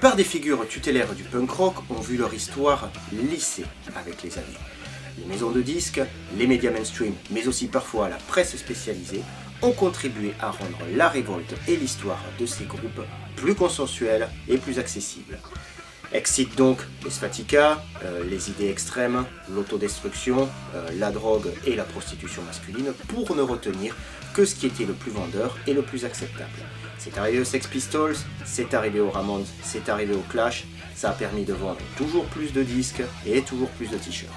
plupart des figures tutélaires du punk rock ont vu leur histoire lisser avec les années. Les maisons de disques, les médias mainstream, mais aussi parfois la presse spécialisée, ont contribué à rendre la révolte et l'histoire de ces groupes plus consensuelles et plus accessibles. Excitent donc les sfaticas, les idées extrêmes, l'autodestruction, la drogue et la prostitution masculine, pour ne retenir que ce qui était le plus vendeur et le plus acceptable. C'est arrivé aux Sex Pistols, c'est arrivé aux Ramones, c'est arrivé aux Clash, ça a permis de vendre toujours plus de disques et toujours plus de t-shirts.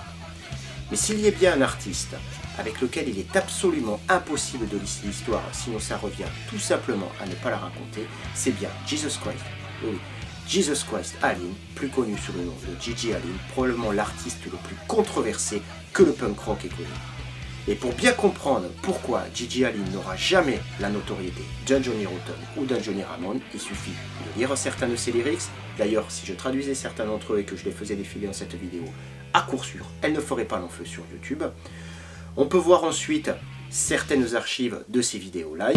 Mais s'il y a bien un artiste avec lequel il est absolument impossible de lisser l'histoire, sinon ça revient tout simplement à ne pas la raconter, c'est bien Jesus Christ. Oui, Jesus Christ Allin, plus connu sous le nom de Gigi Allin, probablement l'artiste le plus controversé que le punk rock ait connu. Et pour bien comprendre pourquoi Gigi Allin n'aura jamais la notoriété d'un Johnny Rotten ou d'un Johnny Ramone, il suffit de lire certains de ses lyrics. D'ailleurs, si je traduisais certains d'entre eux et que je les faisais défiler dans cette vidéo, à coup sûr, elles ne feraient pas long feu sur YouTube. On peut voir ensuite certaines archives de ces vidéos live.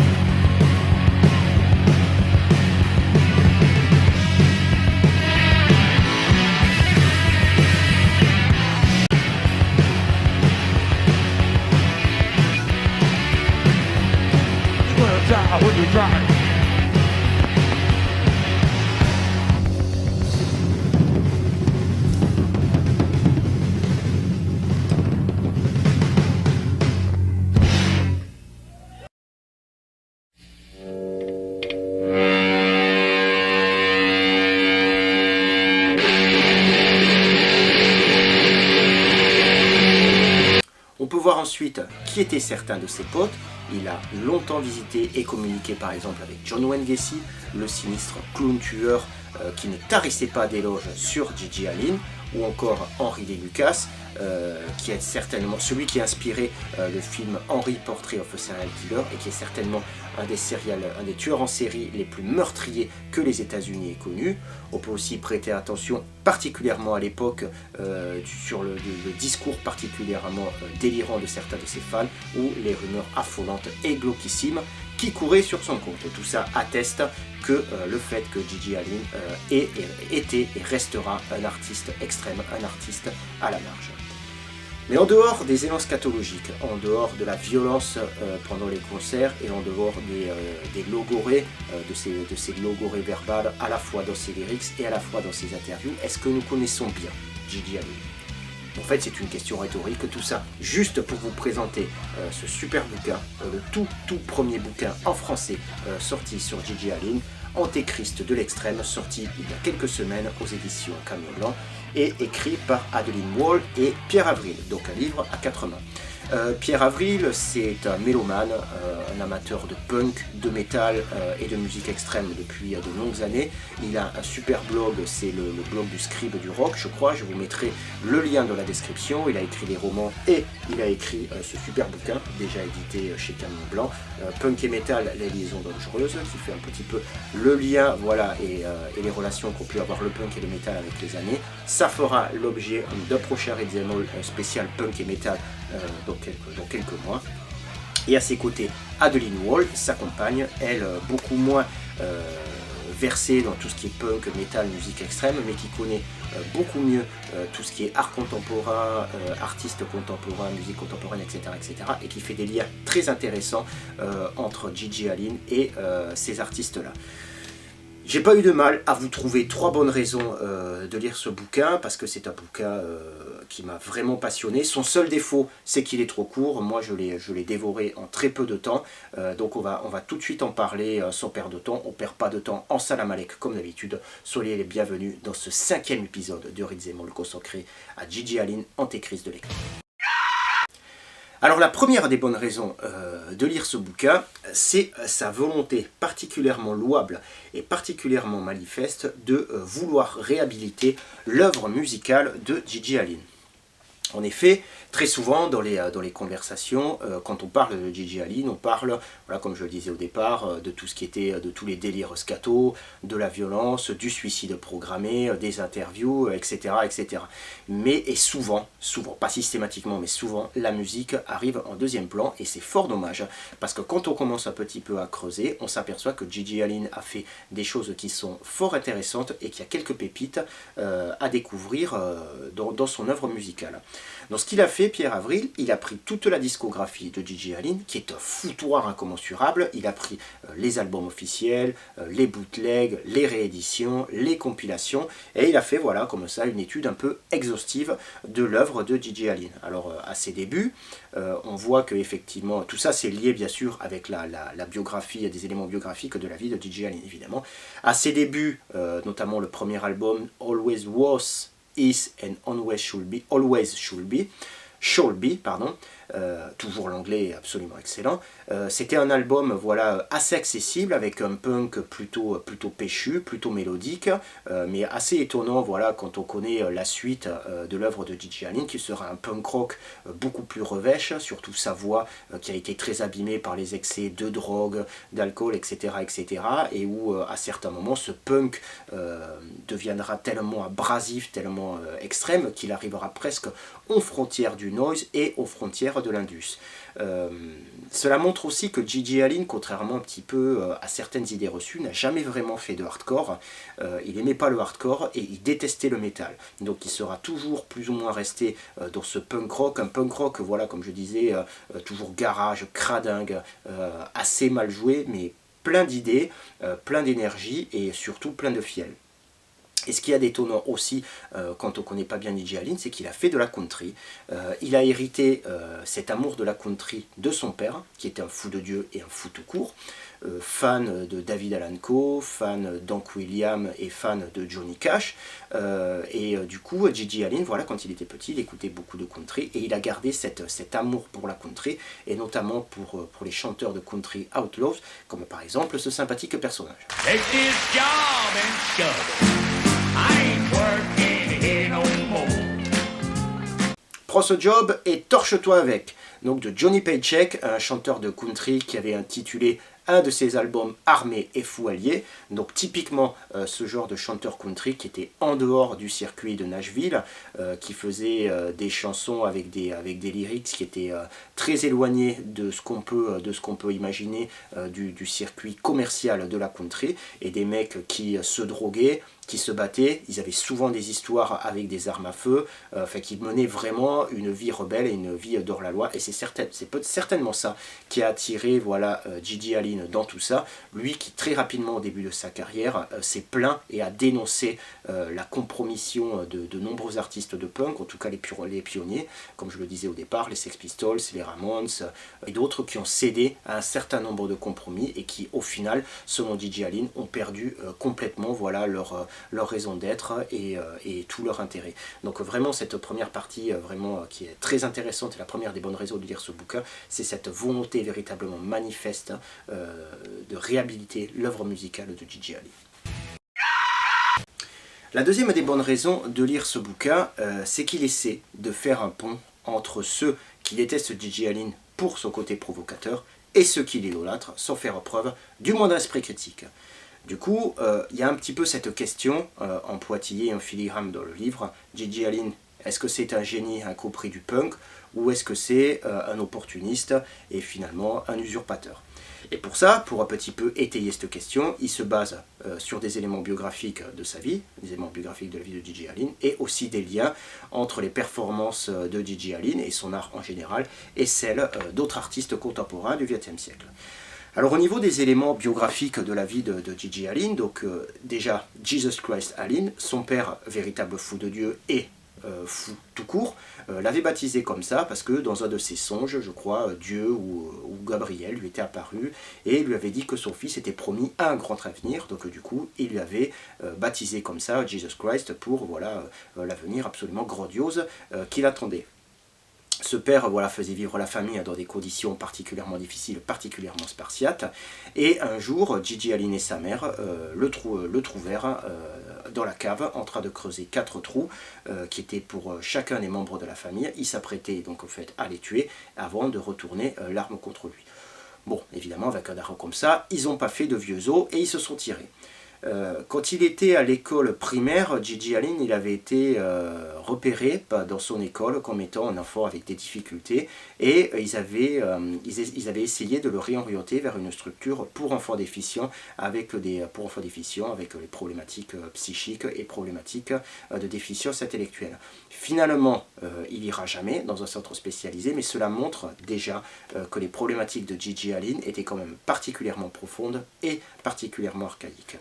On peut voir ensuite qui étaient certains de ses potes. Il a longtemps visité et communiqué par exemple avec John Wayne Gacy, le sinistre clown tueur qui ne tarissait pas d'éloges sur Gigi Allin, ou encore Henry Lee Lucas, qui est certainement celui qui a inspiré le film Henry Portrait of a Serial Killer, et qui est certainement un des tueurs en série les plus meurtriers que les États-Unis aient connu. On peut aussi prêter attention particulièrement à l'époque sur le discours particulièrement délirant de certains de ses fans, ou les rumeurs affolantes et glauquissimes qui couraient sur son compte. Tout ça atteste que le fait que Gigi Allin était et restera un artiste extrême, un artiste à la marge. Mais en dehors des élans scatologiques, en dehors de la violence pendant les concerts et en dehors des logorées, de ces logorées verbales à la fois dans ses lyrics et à la fois dans ses interviews, est-ce que nous connaissons bien Gigi Allin? En fait, c'est une question rhétorique, tout ça juste pour vous présenter ce super bouquin, le tout premier bouquin en français sorti sur Gigi Allin, Antéchrist de l'extrême, sorti il y a quelques semaines aux éditions Camion Blanc et écrit par Adeline Wall et Pierre Avril, donc un livre à 4 mains. Pierre Avril, c'est un mélomane, un amateur de punk, de métal et de musique extrême depuis de longues années. Il a un super blog, c'est le blog du Scribe du Rock, je crois. Je vous mettrai le lien dans la description. Il a écrit des romans et il a écrit ce super bouquin, déjà édité chez Camion Blanc, Punk et Métal, les liaisons dangereuses, qui fait un petit peu le lien, voilà, et les relations qu'ont pu avoir le punk et le métal avec les années. Ça fera l'objet d'un prochain Readzemol spécial punk et métal dans quelques mois. Et à ses côtés, Adeline Wall, sa compagne, elle beaucoup moins versée dans tout ce qui est punk, métal, musique extrême, mais qui connaît beaucoup mieux tout ce qui est art contemporain, artistes contemporains, musique contemporaine, etc., et qui fait des liens très intéressants entre Gigi Allin et ces artistes-là. J'ai pas eu de mal à vous trouver 3 bonnes raisons de lire ce bouquin, parce que c'est un bouquin qui m'a vraiment passionné. Son seul défaut, c'est qu'il est trop court. Moi, je l'ai dévoré en très peu de temps. Donc on va tout de suite en parler sans perdre de temps. On perd pas de temps en salam alek comme d'habitude. Soyez les bienvenus dans ce 5e épisode de Readzemol consacré à Gigi Allin, Antéchrist de l'extrême. Alors la première des bonnes raisons de lire ce bouquin, c'est sa volonté particulièrement louable et particulièrement manifeste de vouloir réhabiliter l'œuvre musicale de Gigi Allin. En effet, Très souvent dans les conversations, quand on parle de Gigi Allen, on parle, voilà, comme je le disais au départ, de tout ce qui était, de tous les délires scato, de la violence, du suicide programmé, des interviews, etc., etc. Mais, et souvent, pas systématiquement, mais souvent, la musique arrive en deuxième plan, et c'est fort dommage, parce que quand on commence un petit peu à creuser, on s'aperçoit que Gigi Allen a fait des choses qui sont fort intéressantes, et qu'il y a quelques pépites à découvrir dans son œuvre musicale. Donc ce qu'il a fait, Pierre Avril, il a pris toute la discographie de Gigi Allen, qui est un foutoir incommensurable. Il a pris les albums officiels, les bootlegs, les rééditions, les compilations, et il a fait, voilà, comme ça, une étude un peu exhaustive de l'œuvre de Gigi Allen. Alors à ses débuts, on voit que effectivement tout ça c'est lié bien sûr avec la biographie, des éléments biographiques de la vie de Gigi Allen évidemment. À ses débuts, notamment le premier album Always Was, Is and Always Should Be, pardon, toujours l'anglais est absolument excellent. C'était un album, voilà, assez accessible, avec un punk plutôt péchu, plutôt mélodique, mais assez étonnant, voilà, quand on connaît la suite de l'œuvre de Gigi Allen, qui sera un punk rock beaucoup plus revêche, surtout sa voix qui a été très abîmée par les excès de drogue, d'alcool, etc., etc., et où à certains moments ce punk deviendra tellement abrasif, tellement extrême, qu'il arrivera presque aux frontières du noise et aux frontières de l'indus. Cela montre aussi que Gigi Allen, contrairement un petit peu à certaines idées reçues, n'a jamais vraiment fait de hardcore. Il n'aimait pas le hardcore et il détestait le métal. Donc il sera toujours plus ou moins resté dans ce punk rock, un punk rock, voilà, comme je disais, toujours garage, cradingue, assez mal joué, mais plein d'idées, plein d'énergie et surtout plein de fiel. Et ce qu'il y a d'étonnant aussi, quand on ne connaît pas bien Gigi Allen, c'est qu'il a fait de la country. Il a hérité cet amour de la country de son père, qui était un fou de Dieu et un fou tout court, fan de David Allan Coe, fan d'Hank Williams et fan de Johnny Cash. Du coup, Gigi Allen, voilà, quand il était petit, il écoutait beaucoup de country, et il a gardé cet amour pour la country, et notamment pour les chanteurs de country outlaws, comme par exemple ce sympathique personnage. Take this job and shove it. Prends ce job et torche-toi avec. Donc de Johnny Paycheck, un chanteur de country qui avait intitulé un de ses albums Armée et Fou Allié. Donc typiquement ce genre de chanteur country qui était en dehors du circuit de Nashville, qui faisait des chansons avec des lyrics qui étaient très éloignés de ce qu'on peut imaginer du circuit commercial de la country, et des mecs qui se droguaient, qui se battaient. Ils avaient souvent des histoires avec des armes à feu, qui menaient vraiment une vie rebelle et une vie d'hors la loi, et c'est certainement ça qui a attiré, voilà, Gigi Allen dans tout ça, lui qui très rapidement au début de sa carrière s'est plaint et a dénoncé la compromission de nombreux artistes de punk, en tout cas les pionniers, comme je le disais au départ, les Sex Pistols, les Ramones et d'autres qui ont cédé à un certain nombre de compromis et qui au final, selon Gigi Allen, ont perdu complètement, voilà, leur raison d'être et tout leur intérêt. Donc vraiment cette première partie vraiment qui est très intéressante, et la première des bonnes raisons de lire ce bouquin, c'est cette volonté véritablement manifeste de réhabiliter l'œuvre musicale de Gigi Allen. La deuxième des bonnes raisons de lire ce bouquin, c'est qu'il essaie de faire un pont entre ceux qui détestent Gigi Allen pour son côté provocateur et ceux qui l'idolâtrent sans faire preuve du moindre esprit critique. Du coup, il y a un petit peu cette question en pointillé et en filigrane dans le livre. Gigi Allen, est-ce que c'est un génie incompris du punk, ou est-ce que c'est un opportuniste et finalement un usurpateur? Et pour ça, pour un petit peu étayer cette question, il se base sur des éléments biographiques de sa vie, des éléments biographiques de la vie de Gigi Allen, et aussi des liens entre les performances de Gigi Allen et son art en général, et celles d'autres artistes contemporains du XXe siècle. Alors au niveau des éléments biographiques de la vie de Gigi Allen, donc déjà Jesus Christ Allen, son père véritable fou de Dieu et fou tout court, l'avait baptisé comme ça parce que dans un de ses songes, je crois, Dieu ou Gabriel lui était apparu et lui avait dit que son fils était promis à un grand avenir. Donc du coup, il lui avait baptisé comme ça Jesus Christ pour, voilà, l'avenir absolument grandiose qui l'attendait. Ce père, voilà, faisait vivre la famille dans des conditions particulièrement difficiles, particulièrement spartiates. Et un jour, Gigi Allen et sa mère le trouvèrent dans la cave en train de creuser 4 trous qui étaient pour chacun des membres de la famille. Il s'apprêtait donc au fait à les tuer avant de retourner l'arme contre lui. Bon, évidemment, avec un arme comme ça, ils n'ont pas fait de vieux os et ils se sont tirés. Quand il était à l'école primaire, Gigi Allin, il avait été repéré dans son école comme étant un enfant avec des difficultés et ils avaient essayé de le réorienter vers une structure pour enfants déficients avec les problématiques psychiques et problématiques de déficience intellectuelle. Finalement, il n'ira jamais dans un centre spécialisé, mais cela montre déjà que les problématiques de Gigi Allin étaient quand même particulièrement profondes et particulièrement archaïques.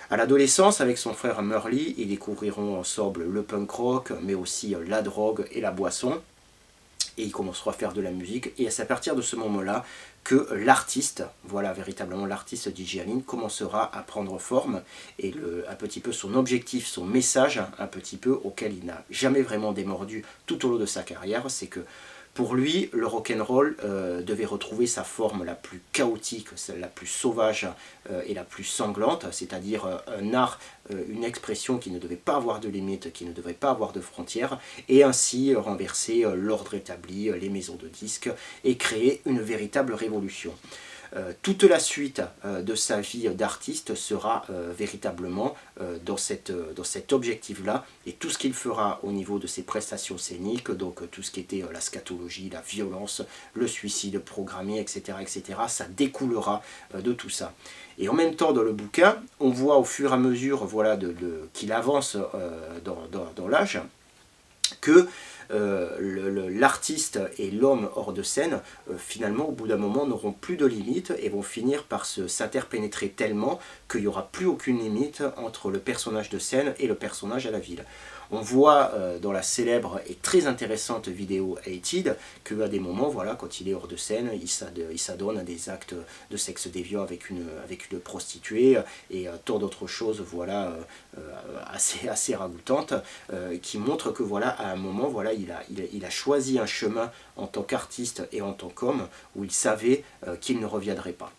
À l'adolescence, avec son frère Murley, ils découvriront ensemble le punk rock, mais aussi la drogue et la boisson. Et ils commenceront à faire de la musique. Et c'est à partir de ce moment-là que l'artiste, voilà véritablement l'artiste Gigi Allin, commencera à prendre forme. Et un petit peu son objectif, son message, un petit peu auquel il n'a jamais vraiment démordu tout au long de sa carrière, c'est que pour lui, le rock'n'roll devait retrouver sa forme la plus chaotique, la plus sauvage et la plus sanglante, c'est-à-dire un art, une expression qui ne devait pas avoir de limites, qui ne devait pas avoir de frontières, et ainsi renverser l'ordre établi, les maisons de disques, et créer une véritable révolution. Toute la suite de sa vie d'artiste sera véritablement dans cet objectif-là, et tout ce qu'il fera au niveau de ses prestations scéniques, donc tout ce qui était la scatologie, la violence, le suicide programmé, etc., ça découlera de tout ça. Et en même temps, dans le bouquin, on voit au fur et à mesure voilà, qu'il avance dans l'âge, que l'artiste et l'homme hors de scène, finalement, au bout d'un moment, n'auront plus de limites et vont finir par s'interpénétrer tellement qu'il n'y aura plus aucune limite entre le personnage de scène et le personnage à la ville. On voit dans la célèbre et très intéressante vidéo Hated qu'à des moments, voilà, quand il est hors de scène, il s'adonne à des actes de sexe déviant avec une prostituée et tant d'autres choses, voilà, assez ragoûtantes, qui montrent que voilà, à un moment, voilà, il a choisi un chemin en tant qu'artiste et en tant qu'homme où il savait qu'il ne reviendrait pas.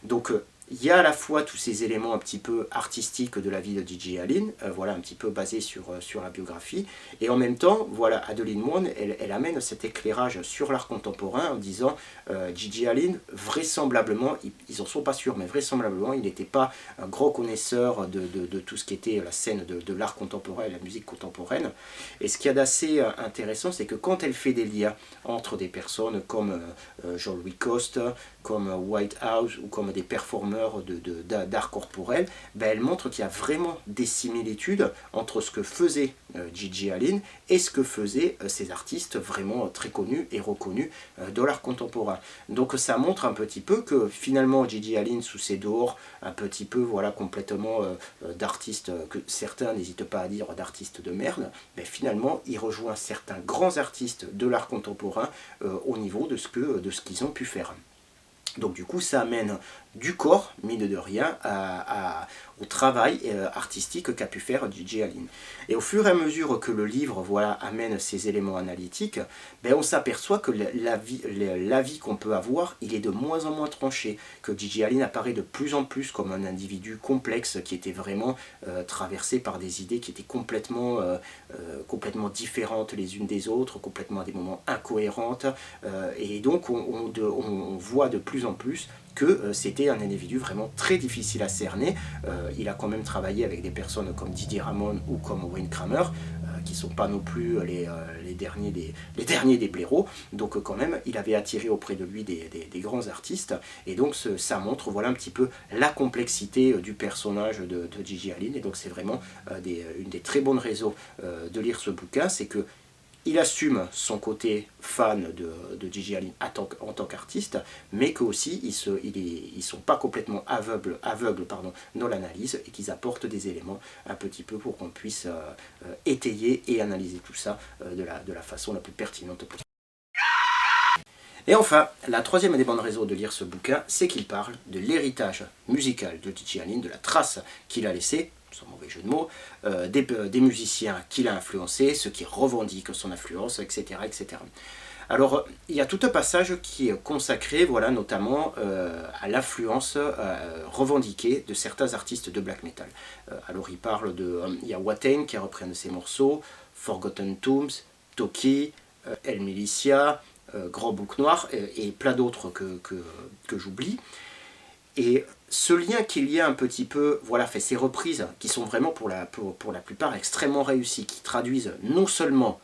Donc il y a à la fois tous ces éléments un petit peu artistiques de la vie de Gigi Allin, voilà, un petit peu basés sur la biographie, et en même temps, voilà, Adeline Swan, elle amène cet éclairage sur l'art contemporain en disant Gigi Allin, vraisemblablement, ils en sont pas sûrs, mais vraisemblablement, il n'était pas un grand connaisseur de tout ce qui était la scène de l'art contemporain et la musique contemporaine. Et ce qu'il y a d'assez intéressant, c'est que quand elle fait des liens entre des personnes comme Jean-Louis Coste, comme Whitehouse ou comme des performeurs d'art corporel, ben elle montre qu'il y a vraiment des similitudes entre ce que faisait Gigi Allin et ce que faisaient ces artistes vraiment très connus et reconnus de l'art contemporain. Donc ça montre un petit peu que finalement Gigi Allin, sous ses dehors un petit peu voilà, complètement d'artistes que certains n'hésitent pas à dire d'artistes de merde, mais finalement il rejoint certains grands artistes de l'art contemporain au niveau de ce qu'ils ont pu faire. Donc du coup ça amène du corps, mine de rien, au travail artistique qu'a pu faire Gigi Allin. Et au fur et à mesure que le livre voilà, amène ces éléments analytiques, ben, on s'aperçoit que l'avis qu'on peut avoir, il est de moins en moins tranché, que Gigi Allin apparaît de plus en plus comme un individu complexe qui était vraiment traversé par des idées qui étaient complètement différentes les unes des autres, complètement à des moments incohérentes, et donc on voit de plus en plus que c'était un individu vraiment très difficile à cerner. Il a quand même travaillé avec des personnes comme Didier Ramon ou comme Wayne Kramer, qui ne sont pas non plus les derniers des blaireaux. Donc quand même, il avait attiré auprès de lui des grands artistes. Et donc ça montre voilà, un petit peu la complexité du personnage de Gigi Allin. Et donc c'est vraiment une des très bonnes raisons de lire ce bouquin, c'est que il assume son côté fan de Gigi Allin en tant qu'artiste, mais qu'aussi ils ne sont pas complètement aveugles dans l'analyse et qu'ils apportent des éléments un petit peu pour qu'on puisse étayer et analyser tout ça de la façon la plus pertinente possible. Et enfin, la troisième des bonnes raisons de lire ce bouquin, c'est qu'il parle de l'héritage musical de Gigi Allin, de la trace qu'il a laissée, sans mauvais jeu de mots, des musiciens qu'il a influencés, ceux qui revendiquent son influence, etc. etc. Alors, il y a tout un passage qui est consacré, voilà, notamment à l'influence revendiquée de certains artistes de black metal. Alors, il parle de... il y a Watain qui a repris un de ses morceaux, Forgotten Tombs, Toki, El Militia, Grand Bouc Noir, et plein d'autres que j'oublie. Et ce lien qu'il y a un petit peu, voilà, fait ces reprises qui sont vraiment pour la plupart extrêmement réussies, qui traduisent non seulement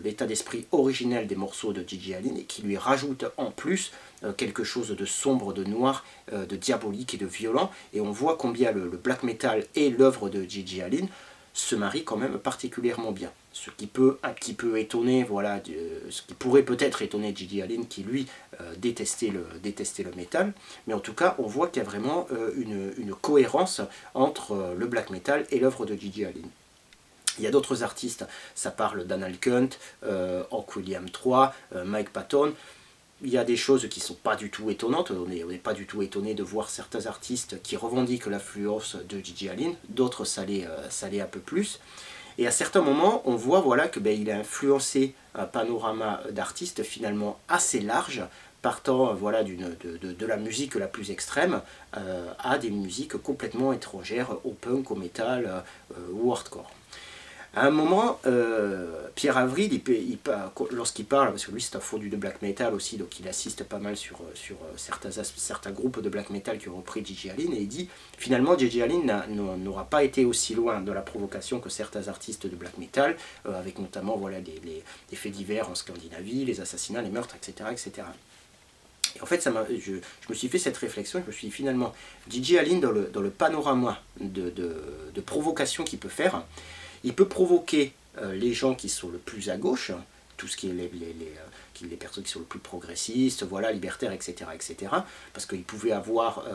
l'état d'esprit originel des morceaux de Gigi Alin et qui lui rajoutent en plus quelque chose de sombre, de noir, de diabolique et de violent. Et on voit combien le black metal et l'œuvre de Gigi Alin se marient quand même particulièrement bien. Ce qui peut un petit peu étonner, voilà, ce qui pourrait peut-être étonner Gigi Alin qui lui détestait le métal, mais en tout cas on voit qu'il y a vraiment une cohérence entre le black metal et l'œuvre de Gigi Alin. Il y a d'autres artistes, ça parle d'Anal Kunt, Hank Williams III, Mike Patton. Il y a des choses qui ne sont pas du tout étonnantes, on n'est pas du tout étonné de voir certains artistes qui revendiquent l'influence de Gigi Alin, d'autres ça l'est un peu plus. Et à certains moments, on voit voilà, que il a influencé un panorama d'artistes finalement assez large, partant voilà, de la musique la plus extrême à des musiques complètement étrangères, au punk, au metal ou au hardcore. À un moment, Pierre Avril, lorsqu'il parle, parce que lui c'est un fondu de black metal aussi, donc il assiste pas mal sur certains groupes de black metal qui ont repris Gigi Alin, et il dit finalement Gigi Alin n'aura pas été aussi loin de la provocation que certains artistes de black metal, avec notamment voilà, les faits divers en Scandinavie, les assassinats, les meurtres, etc. etc. Et en fait, je me suis fait cette réflexion, je me suis dit finalement, Gigi Alin dans le panorama de provocation qu'il peut faire, il peut provoquer les gens qui sont le plus à gauche, tout ce qui est les personnes qui sont le plus progressistes, voilà, libertaires, etc., etc., parce qu'il pouvait avoir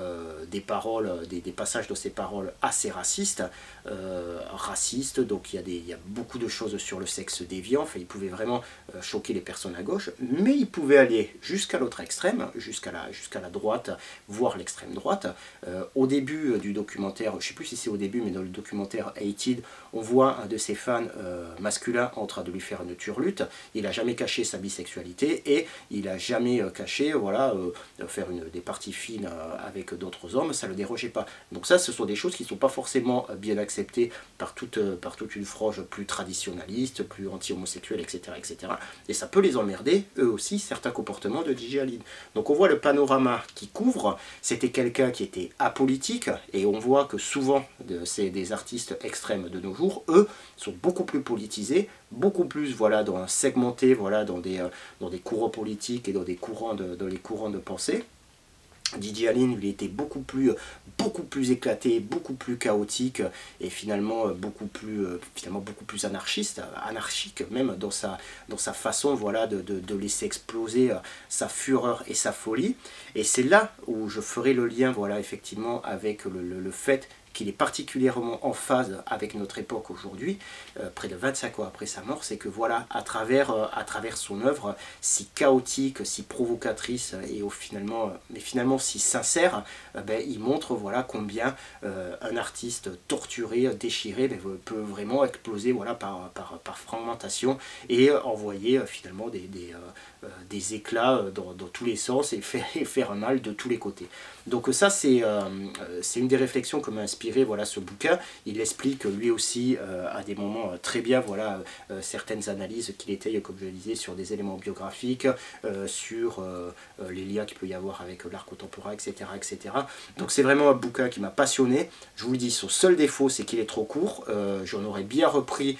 des paroles, des passages de ces paroles assez racistes, donc il y a beaucoup de choses sur le sexe déviant, enfin, il pouvait vraiment choquer les personnes à gauche, mais il pouvait aller jusqu'à l'autre extrême, jusqu'à la droite, voire l'extrême droite. Au début du documentaire, je ne sais plus si c'est au début, mais dans le documentaire Hated, on voit un de ses fans masculins en train de lui faire une turlute. Il n'a jamais caché sa bisexualité et il n'a jamais caché, voilà, faire des parties fines avec d'autres hommes, ça ne le dérangeait pas. Donc ça, ce sont des choses qui ne sont pas forcément bien acceptées par toute une frange plus traditionnaliste, plus anti-homosexuelle, etc., etc. Et ça peut les emmerder, eux aussi, certains comportements de Gigi Alin. Donc on voit le panorama qui couvre, c'était quelqu'un qui était apolitique, et on voit que souvent, c'est des artistes extrêmes de nos jours, eux, sont beaucoup plus politisés, beaucoup plus voilà, segmentés voilà, dans des courants politiques et dans les courants de pensée. Gigi Alin, il était beaucoup plus éclaté, beaucoup plus chaotique et finalement beaucoup plus anarchique même dans sa façon voilà, de laisser exploser sa fureur et sa folie. Et c'est là où je ferai le lien voilà, effectivement avec le fait qu'il est particulièrement en phase avec notre époque aujourd'hui, près de 25 ans après sa mort, c'est que voilà, à travers son œuvre si chaotique, si provocatrice et finalement si sincère, il montre voilà, combien un artiste torturé, déchiré, peut vraiment exploser voilà, par fragmentation et envoyer finalement des éclats dans tous les sens et faire un mal de tous les côtés. Donc ça c'est une des réflexions que m'a inspiré voilà, ce bouquin. Il explique lui aussi à des moments très bien voilà, certaines analyses qu'il étaye comme je le disais sur des éléments biographiques, sur les liens qu'il peut y avoir avec l'art contemporain, etc., etc. Donc c'est vraiment un bouquin qui m'a passionné. Je vous le dis, son seul défaut c'est qu'il est trop court. J'en aurais bien repris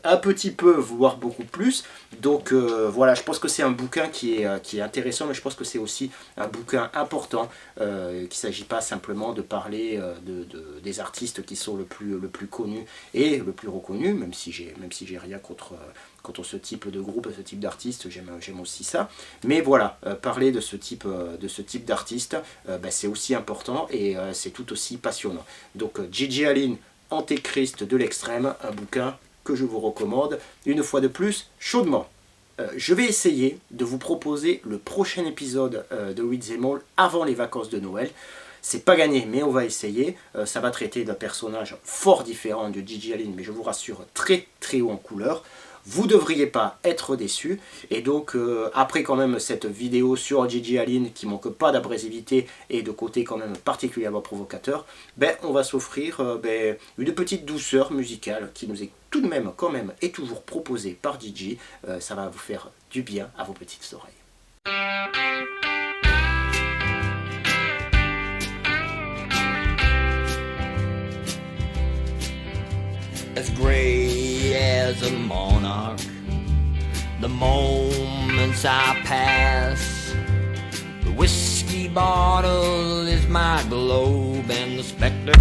un petit peu, voire beaucoup plus. Donc voilà, je pense que c'est un bouquin qui est intéressant, mais je pense que c'est aussi un bouquin important, qu'il ne s'agit pas simplement de parler des artistes qui sont le plus connus et le plus reconnus, même si j'ai rien contre ce type de groupe, ce type d'artiste, j'aime aussi ça. Mais voilà, parler de ce type d'artiste, c'est aussi important et c'est tout aussi passionnant. Donc Gigi Alin, Antéchrist de l'extrême, un bouquin que je vous recommande, une fois de plus, chaudement. Je vais essayer de vous proposer le prochain épisode de Read Them All avant les vacances de Noël. C'est pas gagné, mais on va essayer. Ça va traiter d'un personnage fort différent de Gigi Alin, mais je vous rassure, très très haut en couleur. vous devriez pas être déçus. Et donc après quand même cette vidéo sur Gigi Allin qui manque pas d'abrasivité et de côté quand même particulièrement provocateur, ben, on va s'offrir une petite douceur musicale qui nous est tout de même quand même et toujours proposée par Gigi. Ça va vous faire du bien à vos petites oreilles. As gray as a monarch, the moments I pass. The whiskey bottle is my globe, and the specter